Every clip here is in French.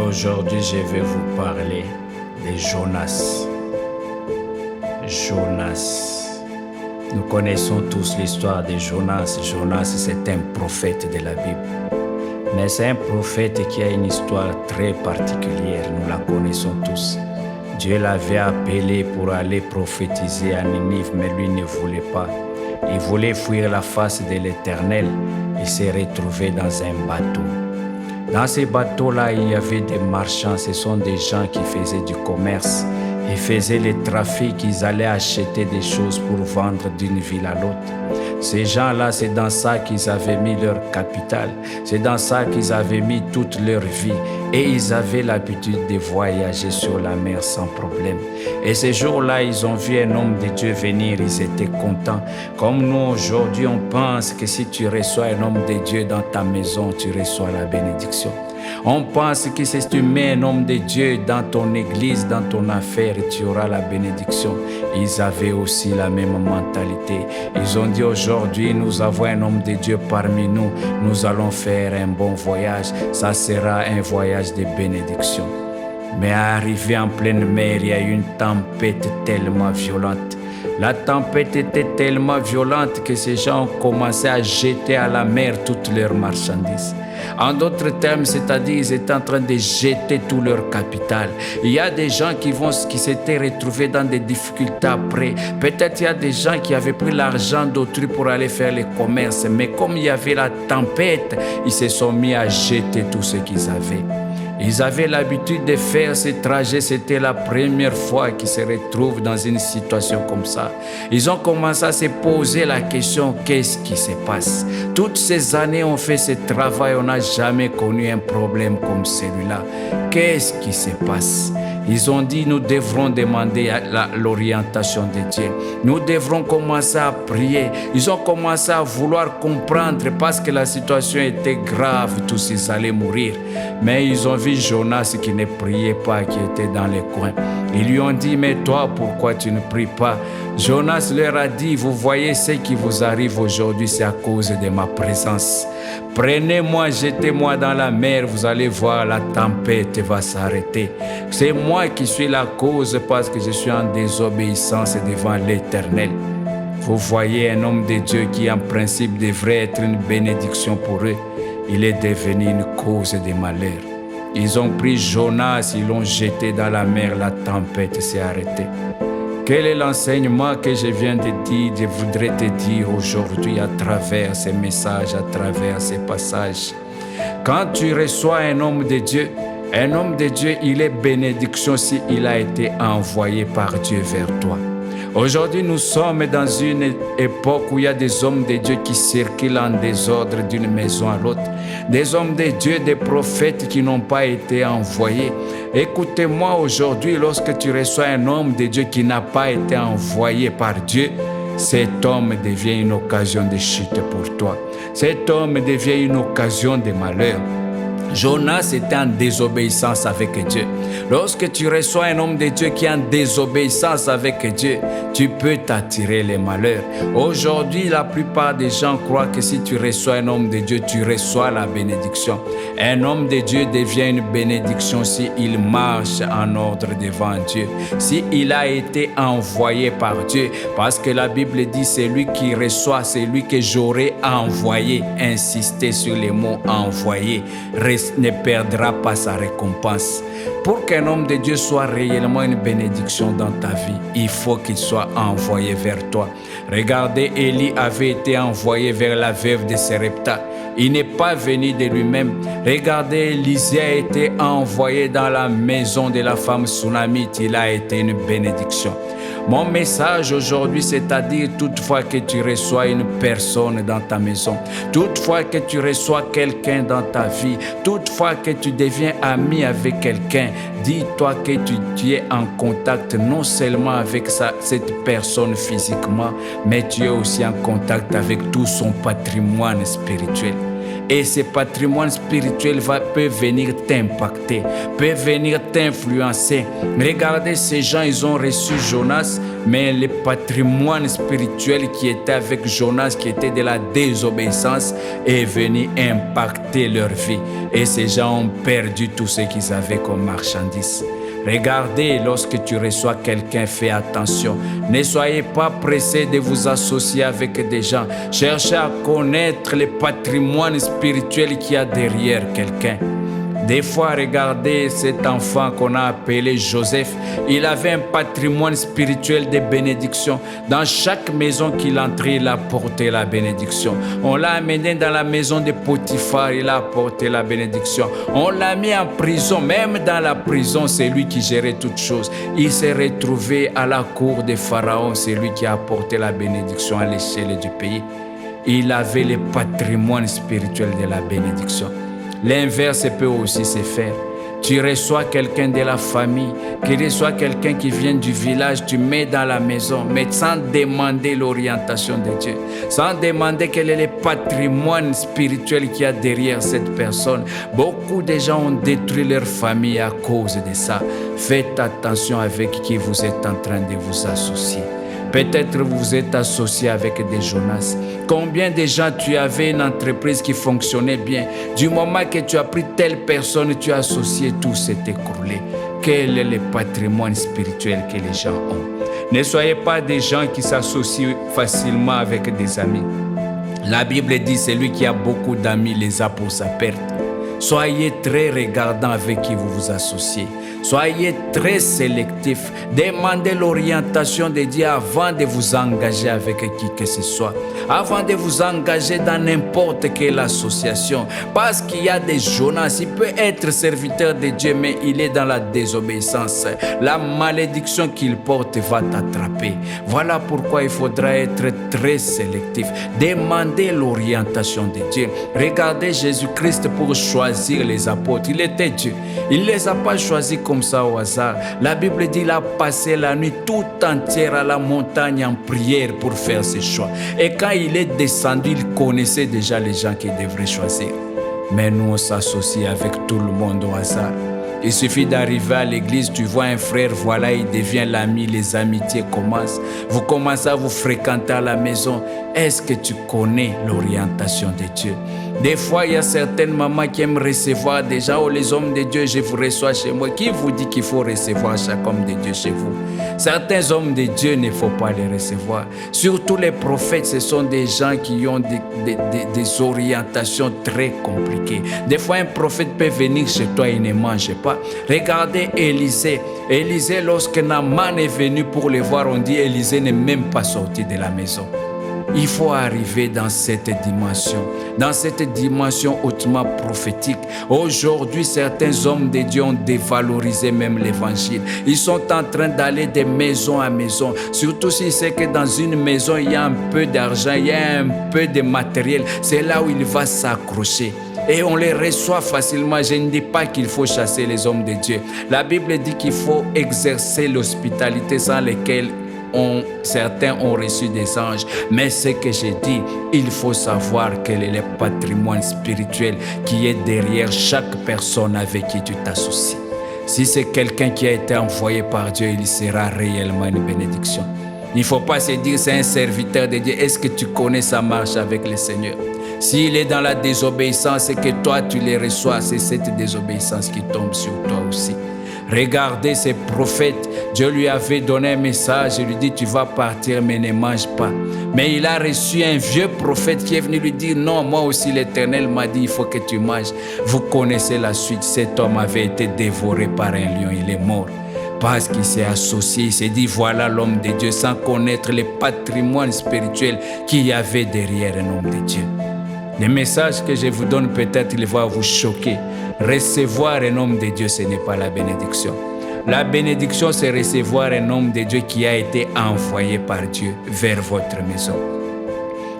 Aujourd'hui, je vais vous parler de Jonas. Jonas. Nous connaissons tous l'histoire de Jonas. Jonas, c'est un prophète de la Bible. Mais c'est un prophète qui a une histoire très particulière. Nous la connaissons tous. Dieu l'avait appelé pour aller prophétiser à Ninive, mais lui ne voulait pas. Il voulait fuir la face de l'Éternel. Il s'est retrouvé dans un bateau. Dans ces bateaux-là, il y avait des marchands. Ce sont des gens qui faisaient du commerce. Ils faisaient le trafic. Ils allaient acheter des choses pour vendre d'une ville à l'autre. Ces gens-là, c'est dans ça qu'ils avaient mis leur capital. C'est dans ça qu'ils avaient mis toute leur vie. Et ils avaient l'habitude de voyager sur la mer sans problème. Et ces jours-là, ils ont vu un homme de Dieu venir. Ils étaient contents. Comme nous, aujourd'hui, on pense que si tu reçois un homme de Dieu dans ta maison, tu reçois la bénédiction. On pense que si tu mets un homme de Dieu dans ton église, dans ton affaire, tu auras la bénédiction. Ils avaient aussi la même mentalité. Ils ont dit aujourd'hui, nous avons un homme de Dieu parmi nous. Nous allons faire un bon voyage. Ça sera un voyage de bénédiction. Mais arrivé en pleine mer, il y a eu une tempête tellement violente. La tempête était tellement violente que ces gens ont commencé à jeter à la mer toutes leurs marchandises. En d'autres termes, c'est-à-dire ils étaient en train de jeter tout leur capital. Il y a des gens qui s'étaient retrouvés dans des difficultés après. Peut-être il y a des gens qui avaient pris l'argent d'autrui pour aller faire les commerces. Mais comme il y avait la tempête, ils se sont mis à jeter tout ce qu'ils avaient. Ils avaient l'habitude de faire ce trajet. C'était la première fois qu'ils se retrouvent dans une situation comme ça. Ils ont commencé à se poser la question, qu'est-ce qui se passe? Toutes ces années, on fait ce travail, on n'a jamais connu un problème comme celui-là. Qu'est-ce qui se passe? Ils ont dit, nous devrons demander l'orientation de Dieu. Nous devrons commencer à prier. Ils ont commencé à vouloir comprendre parce que la situation était grave. Tous ils allaient mourir. Mais ils ont vu Jonas qui ne priait pas, qui était dans les coins. Ils lui ont dit, mais toi, pourquoi tu ne pries pas? Jonas leur a dit, vous voyez ce qui vous arrive aujourd'hui, c'est à cause de ma présence. Prenez-moi, jetez-moi dans la mer, vous allez voir, la tempête va s'arrêter. C'est moi qui suis la cause parce que je suis en désobéissance devant l'Éternel. Vous voyez un homme de Dieu qui en principe devrait être une bénédiction pour eux. Il est devenu une cause de malheur. Ils ont pris Jonas, ils l'ont jeté dans la mer, la tempête s'est arrêtée. Quel est l'enseignement que je viens de dire, je voudrais te dire aujourd'hui à travers ces messages, à travers ces passages? Quand tu reçois un homme de Dieu, il est bénédiction s'il a été envoyé par Dieu vers toi. Aujourd'hui, nous sommes dans une époque où il y a des hommes de Dieu qui circulent en désordre d'une maison à l'autre. Des hommes de Dieu, des prophètes qui n'ont pas été envoyés. Écoutez-moi aujourd'hui, lorsque tu reçois un homme de Dieu qui n'a pas été envoyé par Dieu, cet homme devient une occasion de chute pour toi. Cet homme devient une occasion de malheur. Jonas était en désobéissance avec Dieu. Lorsque tu reçois un homme de Dieu qui est en désobéissance avec Dieu, tu peux t'attirer les malheurs. Aujourd'hui, la plupart des gens croient que si tu reçois un homme de Dieu, tu reçois la bénédiction. Un homme de Dieu devient une bénédiction s'il marche en ordre devant Dieu, s'il a été envoyé par Dieu. Parce que la Bible dit, c'est lui qui reçoit, c'est lui que j'aurai envoyé. Insistez sur les mots envoyé. Ne perdra pas sa récompense. Pour qu'un homme de Dieu soit réellement une bénédiction dans ta vie, il faut qu'il soit envoyé vers toi. Regardez, Élie avait été envoyé vers la veuve de Sarepta. Il n'est pas venu de lui-même. Regardez, Élisée a été envoyé dans la maison de la femme Sunamite. Il a été une bénédiction. Mon message aujourd'hui, c'est-à-dire toutefois que tu reçois une personne dans ta maison, toutefois que tu reçois quelqu'un dans ta vie, toutefois que tu deviens ami avec quelqu'un, dis-toi que tu es en contact non seulement avec cette personne physiquement, mais tu es aussi en contact avec tout son patrimoine spirituel. Et ce patrimoine spirituel peut venir t'impacter, peut venir t'influencer. Regardez, ces gens, ils ont reçu Jonas, mais le patrimoine spirituel qui était avec Jonas, qui était de la désobéissance, est venu impacter leur vie. Et ces gens ont perdu tout ce qu'ils avaient comme marchandise. Regardez, lorsque tu reçois quelqu'un, fais attention. Ne soyez pas pressés de vous associer avec des gens. Cherchez à connaître le patrimoine spirituel qu'il y a derrière quelqu'un. Des fois, regardez cet enfant qu'on a appelé Joseph. Il avait un patrimoine spirituel de bénédiction. Dans chaque maison qu'il entrait, il a porté la bénédiction. On l'a amené dans la maison de Potiphar, il a porté la bénédiction. On l'a mis en prison, même dans la prison, c'est lui qui gérait toutes choses. Il s'est retrouvé à la cour de Pharaon, c'est lui qui a apporté la bénédiction à l'échelle du pays. Il avait le patrimoine spirituel de la bénédiction. L'inverse peut aussi se faire. Tu reçois quelqu'un de la famille, qui reçoit quelqu'un qui vient du village, tu mets dans la maison, mais sans demander l'orientation de Dieu, sans demander quel est le patrimoine spirituel qu'il y a derrière cette personne. Beaucoup de gens ont détruit leur famille à cause de ça. Faites attention avec qui vous êtes en train de vous associer. Peut-être vous êtes associé avec des Jonas. Combien de gens tu avais une entreprise qui fonctionnait bien. Du moment que tu as pris telle personne, tu as associé, tout s'est écroulé. Quel est le patrimoine spirituel que les gens ont? Ne soyez pas des gens qui s'associent facilement avec des amis. La Bible dit, celui qui a beaucoup d'amis les a pour sa perte. Soyez très regardants avec qui vous vous associez. Soyez très sélectifs. Demandez l'orientation de Dieu avant de vous engager avec qui que ce soit. Avant de vous engager dans n'importe quelle association. Parce qu'il y a des Jonas. Il peut être serviteur de Dieu, mais il est dans la désobéissance. La malédiction qu'il porte va t'attraper. Voilà pourquoi il faudra être très sélectif. Demandez l'orientation de Dieu. Regardez Jésus-Christ pour choisir les apôtres. Il était Dieu. Il ne les a pas choisis comme ça au hasard. La Bible dit qu'il a passé la nuit tout entière à la montagne en prière pour faire ses choix. Et quand il est descendu, il connaissait déjà les gens qu'il devrait choisir. Mais nous, on s'associe avec tout le monde au hasard. Il suffit d'arriver à l'église, tu vois un frère, voilà, il devient l'ami, les amitiés commencent. Vous commencez à vous fréquenter à la maison. Est-ce que tu connais l'orientation de Dieu? Des fois, il y a certaines mamans qui aiment recevoir déjà, oh les hommes de Dieu, je vous reçois chez moi. Qui vous dit qu'il faut recevoir chaque homme de Dieu chez vous? Certains hommes de Dieu, il ne faut pas les recevoir. Surtout les prophètes, ce sont des gens qui ont des orientations très compliquées. Des fois, un prophète peut venir chez toi, il ne mange pas. Regardez Élisée. Élisée, lorsque Naaman est venu pour le voir, on dit Élisée n'est même pas sorti de la maison. Il faut arriver dans cette dimension hautement prophétique. Aujourd'hui, certains hommes de Dieu ont dévalorisé même l'évangile. Ils sont en train d'aller de maison à maison. Surtout si c'est que dans une maison, il y a un peu d'argent, il y a un peu de matériel. C'est là où il va s'accrocher. Et on les reçoit facilement. Je ne dis pas qu'il faut chasser les hommes de Dieu. La Bible dit qu'il faut exercer l'hospitalité sans laquelle certains ont reçu des anges. Mais ce que j'ai dit, il faut savoir quel est le patrimoine spirituel qui est derrière chaque personne avec qui tu t'associes. Si c'est quelqu'un qui a été envoyé par Dieu, il sera réellement une bénédiction. Il ne faut pas se dire c'est un serviteur de Dieu. Est-ce que tu connais sa marche avec le Seigneur? S'il est dans la désobéissance et que toi tu les reçois, c'est cette désobéissance qui tombe sur toi aussi. Regardez ces prophètes. Dieu lui avait donné un message. Il lui dit tu vas partir mais ne mange pas. Mais il a reçu un vieux prophète qui est venu lui dire non, moi aussi l'Éternel m'a dit il faut que tu manges. Vous connaissez la suite. Cet homme avait été dévoré par un lion. Il est mort. Parce qu'il s'est associé, il s'est dit voilà l'homme de Dieu sans connaître le patrimoine spirituel qu'il y avait derrière un homme de Dieu. Le message que je vous donne, peut-être il va vous choquer. Recevoir un homme de Dieu, ce n'est pas la bénédiction. La bénédiction, c'est recevoir un homme de Dieu qui a été envoyé par Dieu vers votre maison.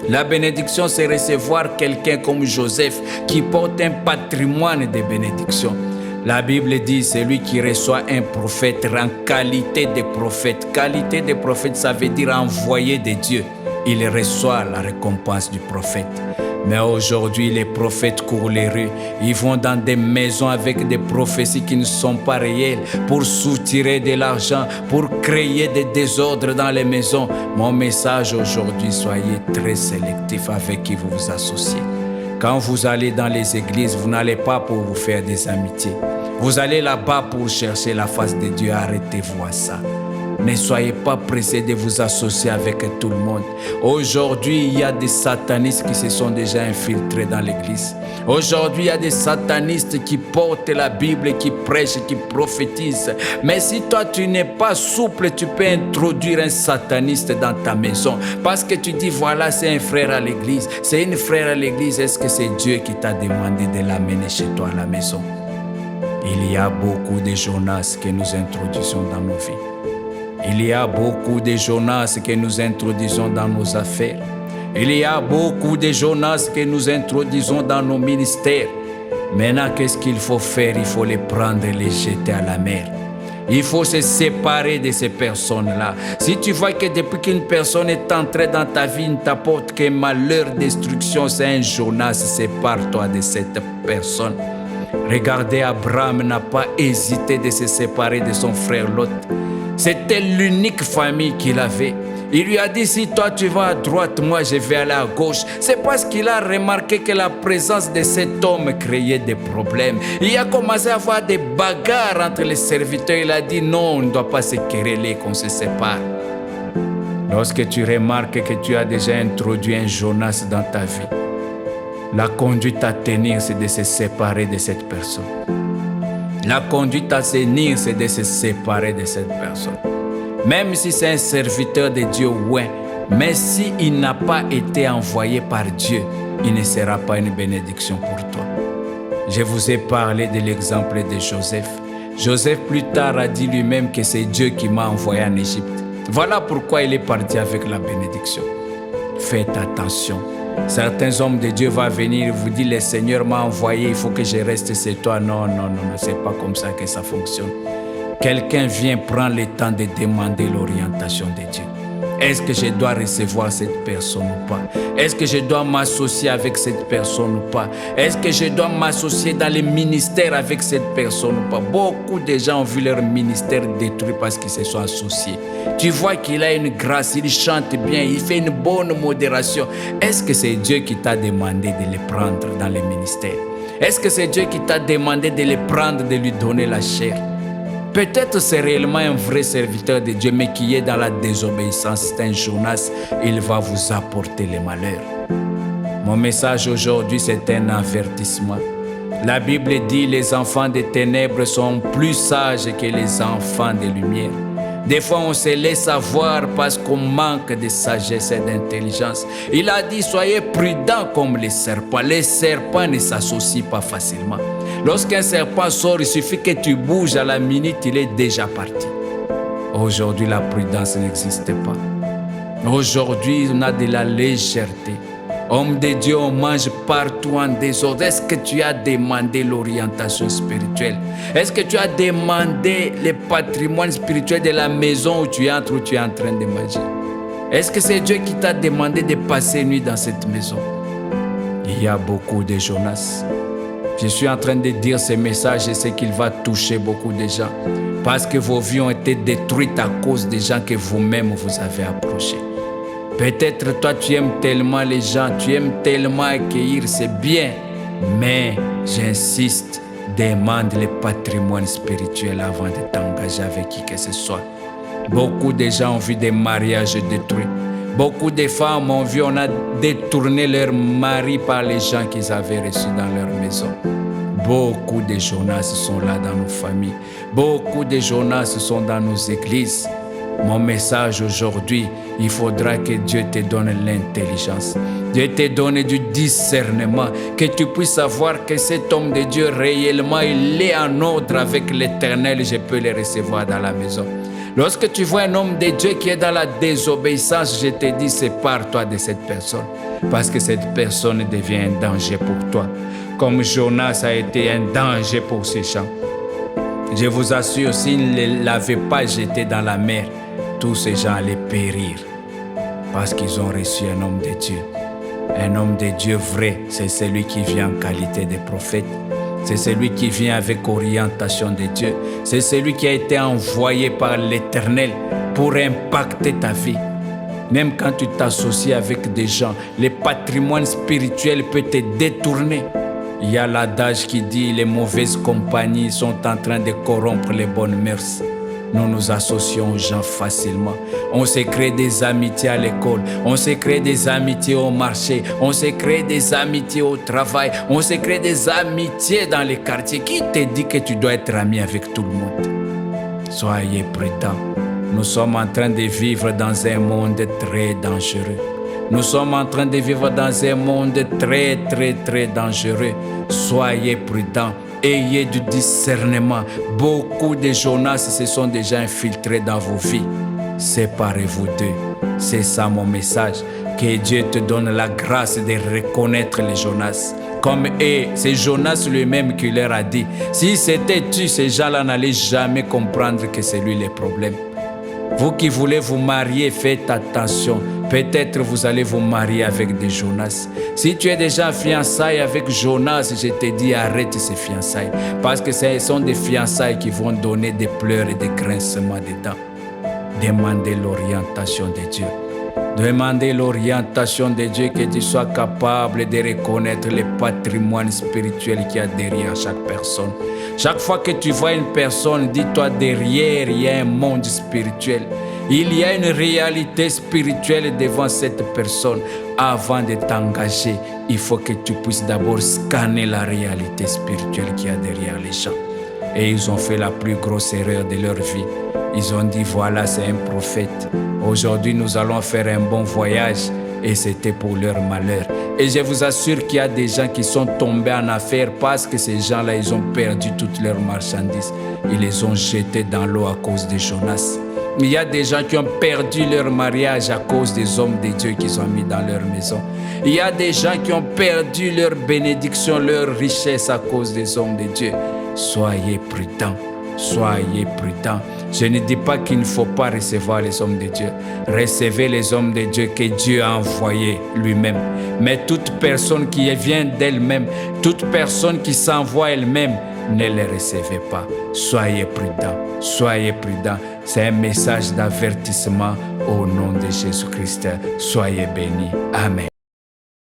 La bénédiction, c'est recevoir quelqu'un comme Joseph qui porte un patrimoine de bénédiction. La Bible dit, celui qui reçoit un prophète en qualité de prophète. Qualité de prophète, ça veut dire envoyé de Dieu. Il reçoit la récompense du prophète. Mais aujourd'hui, les prophètes courent les rues. Ils vont dans des maisons avec des prophéties qui ne sont pas réelles pour soutirer de l'argent, pour créer des désordres dans les maisons. Mon message aujourd'hui, soyez très sélectifs avec qui vous vous associez. Quand vous allez dans les églises, vous n'allez pas pour vous faire des amitiés. Vous allez là-bas pour chercher la face de Dieu. Arrêtez-vous à ça. Ne soyez pas pressés de vous associer avec tout le monde. Aujourd'hui, il y a des satanistes qui se sont déjà infiltrés dans l'église. Aujourd'hui, il y a des satanistes qui portent la Bible, qui prêchent, qui prophétisent. Mais si toi, tu n'es pas souple, tu peux introduire un sataniste dans ta maison. Parce que tu dis, voilà, c'est un frère à l'église. C'est une frère à l'église. Est-ce que c'est Dieu qui t'a demandé de l'amener chez toi à la maison? Il y a beaucoup de Jonas que nous introduisons dans nos vies. Il y a beaucoup de Jonas que nous introduisons dans nos affaires. Il y a beaucoup de Jonas que nous introduisons dans nos ministères. Maintenant, qu'est-ce qu'il faut faire? Il faut les prendre et les jeter à la mer. Il faut se séparer de ces personnes-là. Si tu vois que depuis qu'une personne est entrée dans ta vie, il ne t'apporte que malheur, destruction, c'est un Jonas, sépare-toi de cette personne. Regardez, Abraham n'a pas hésité de se séparer de son frère Lot. C'était l'unique famille qu'il avait. Il lui a dit, si toi tu vas à droite, moi je vais aller à gauche. C'est parce qu'il a remarqué que la présence de cet homme créait des problèmes. Il a commencé à avoir des bagarres entre les serviteurs. Il a dit, non, on ne doit pas se quereller, qu'on se sépare. Lorsque tu remarques que tu as déjà introduit un Jonas dans ta vie, la conduite à tenir, c'est de se séparer de cette personne. La conduite à tenir, c'est de se séparer de cette personne. Même si c'est un serviteur de Dieu, ouais. Mais s'il n'a pas été envoyé par Dieu, il ne sera pas une bénédiction pour toi. Je vous ai parlé de l'exemple de Joseph. Joseph plus tard a dit lui-même que c'est Dieu qui m'a envoyé en Égypte. Voilà pourquoi il est parti avec la bénédiction. Faites attention. Certains hommes de Dieu vont venir et vous dire, le Seigneur m'a envoyé, il faut que je reste chez toi. Non, c'est pas comme ça que ça fonctionne. Quelqu'un vient prendre le temps de demander l'orientation de Dieu. Est-ce que je dois recevoir cette personne ou pas? Est-ce que je dois m'associer avec cette personne ou pas? Est-ce que je dois m'associer dans les ministères avec cette personne ou pas? Beaucoup de gens ont vu leur ministère détruit parce qu'ils se sont associés. Tu vois qu'il a une grâce, il chante bien, il fait une bonne modération. Est-ce que c'est Dieu qui t'a demandé de les prendre dans les ministères? Est-ce que c'est Dieu qui t'a demandé de les prendre, de lui donner la chair? Peut-être c'est réellement un vrai serviteur de Dieu, mais qui est dans la désobéissance. C'est un Jonas, il va vous apporter le malheur. Mon message aujourd'hui, c'est un avertissement. La Bible dit, les enfants des ténèbres sont plus sages que les enfants des lumières. Des fois, on se laisse avoir parce qu'on manque de sagesse et d'intelligence. Il a dit, soyez prudents comme les serpents. Les serpents ne s'associent pas facilement. Lorsqu'un serpent sort, il suffit que tu bouges à la minute, il est déjà parti. Aujourd'hui, la prudence n'existe pas. Aujourd'hui, on a de la légèreté. Homme de Dieu, on mange partout en désordre. Est-ce que tu as demandé l'orientation spirituelle? Est-ce que tu as demandé le patrimoine spirituel de la maison où tu entres, où tu es en train de manger? Est-ce que c'est Dieu qui t'a demandé de passer une nuit dans cette maison? Il y a beaucoup de Jonas. Je suis en train de dire ce message et c'est qu'il va toucher beaucoup de gens. Parce que vos vies ont été détruites à cause des gens que vous-même vous avez approchés. Peut-être toi tu aimes tellement les gens, tu aimes tellement accueillir, c'est bien. Mais j'insiste, demande le patrimoine spirituel avant de t'engager avec qui que ce soit. Beaucoup de gens ont vu des mariages détruits. Beaucoup de femmes ont vu, on a détourné leur mari par les gens qu'ils avaient reçus dans leur maison. Beaucoup de Jonas sont là dans nos familles. Beaucoup de Jonas sont dans nos églises. Mon message aujourd'hui, il faudra que Dieu te donne l'intelligence. Dieu te donne du discernement, que tu puisses savoir que cet homme de Dieu réellement, il est en ordre avec l'Éternel. Je peux le recevoir dans la maison. Lorsque tu vois un homme de Dieu qui est dans la désobéissance, je te dis, sépare-toi de cette personne. Parce que cette personne devient un danger pour toi. Comme Jonas a été un danger pour ces gens. Je vous assure, s'il ne l'avait pas jeté dans la mer, tous ces gens allaient périr. Parce qu'ils ont reçu un homme de Dieu. Un homme de Dieu vrai, c'est celui qui vient en qualité de prophète. C'est celui qui vient avec orientation de Dieu. C'est celui qui a été envoyé par l'Éternel pour impacter ta vie. Même quand tu t'associes avec des gens, le patrimoine spirituel peut te détourner. Il y a l'adage qui dit les mauvaises compagnies sont en train de corrompre les bonnes mœurs. Nous nous associons aux gens facilement. On se crée des amitiés à l'école, on se crée des amitiés au marché, on se crée des amitiés au travail, on se crée des amitiés dans les quartiers. Qui te dit que tu dois être ami avec tout le monde? Soyez prudents. Nous sommes en train de vivre dans un monde très dangereux. Nous sommes en train de vivre dans un monde très dangereux. Soyez prudents. Ayez du discernement. Beaucoup de Jonas se sont déjà infiltrés dans vos vies. Séparez-vous d'eux. C'est ça mon message. Que Dieu te donne la grâce de reconnaître les Jonas. Comme c'est Jonas lui-même qui leur a dit, si c'était tu, ces gens-là n'allaient jamais comprendre que c'est lui le problème. Vous qui voulez vous marier, faites attention. Peut-être vous allez vous marier avec des Jonas. Si tu es déjà fiançailles avec Jonas, je te dis arrête ces fiançailles. Parce que ce sont des fiançailles qui vont donner des pleurs et des grincements dedans. Demandez l'orientation de Dieu. Demandez l'orientation de Dieu, que tu sois capable de reconnaître le patrimoine spirituel qu'il y a derrière chaque personne. Chaque fois que tu vois une personne, dis-toi derrière, il y a un monde spirituel. Il y a une réalité spirituelle devant cette personne. Avant de t'engager, il faut que tu puisses d'abord scanner la réalité spirituelle qu'il y a derrière les gens. Et ils ont fait la plus grosse erreur de leur vie. Ils ont dit, voilà, c'est un prophète. Aujourd'hui, nous allons faire un bon voyage. Et c'était pour leur malheur. Et je vous assure qu'il y a des gens qui sont tombés en affaires parce que ces gens-là, ils ont perdu toutes leurs marchandises. Ils les ont jetées dans l'eau à cause de Jonas. Il y a des gens qui ont perdu leur mariage à cause des hommes de Dieu qu'ils ont mis dans leur maison. Il y a des gens qui ont perdu leur bénédiction, leur richesse à cause des hommes de Dieu. Soyez prudents. Soyez prudents. Je ne dis pas qu'il ne faut pas recevoir les hommes de Dieu. Recevez les hommes de Dieu que Dieu a envoyés lui-même. Mais toute personne qui vient d'elle-même, toute personne qui s'envoie elle-même, ne les recevez pas. Soyez prudents. Soyez prudents. C'est un message d'avertissement au nom de Jésus-Christ. Soyez bénis. Amen.